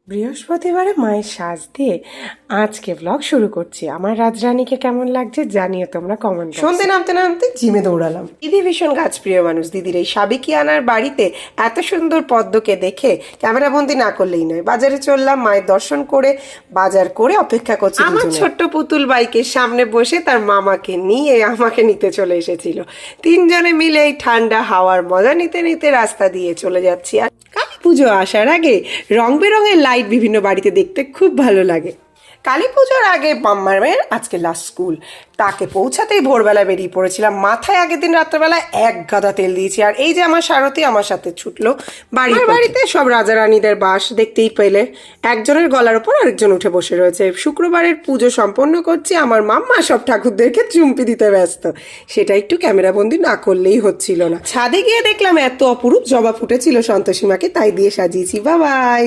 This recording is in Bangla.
বৃহস্পতিবারে মায়ের সাজ দিয়ে আজকে ব্লগ শুরু করছি। আমার রাজরানীকে কেমন লাগছে জানিও তোমরা কমেন্ট। সন্ধে নামতে নামতে জিমে দৌড়ালাম। দিদি ভীষণ গাছপ্রিয় মানুষ। দিদির এই সাবেকিয়ানার বাড়িতে এত সুন্দর পদ্মকে দেখে ক্যামেরাবন্দি না করলেই নয়। বাজারে চললাম, মায়ের দর্শন করে বাজার করে অপেক্ষা করছি। আমার ছোট্ট পুতুল বাইকের সামনে বসে তার মামাকে নিয়ে আমাকে নিতে চলে এসেছিল। তিনজনে মিলে এই ঠান্ডা হাওয়ার মজা নিতে নিতে রাস্তা দিয়ে চলে যাচ্ছি। আর কালী পুজো আসার আগে রং বেরঙের লাইট বিভিন্ন বাড়িতে দেখতে খুব ভালো লাগে। কালী পুজোর আগে মাম্মার আজকে লাস্ট স্কুল, তাকে পৌঁছাতেই ভোরবেলা বেরিয়ে পড়েছিলাম। মাথায় আগের দিন রাত্রেবেলা এক গাদা তেল দিয়েছি। আর এই যে আমার সারথি আমার সাথে ছুটলো বাড়িতে। সব রাজা রানীদের বাস দেখতেই পেলে, একজনের গলার ওপর আরেকজন উঠে বসে রয়েছে। শুক্রবারের পুজো সম্পন্ন করছি, আমার মাম্মা সব ঠাকুরদেরকে চুমপি দিতে ব্যস্ত। সেটা একটু ক্যামেরাবন্দি না করলেই হচ্ছিল না। ছাদে গিয়ে দেখলাম এত অপরূপ জবা ফুটেছিল সন্তোষীমাকে, তাই দিয়ে সাজিয়েছি। বাবাই।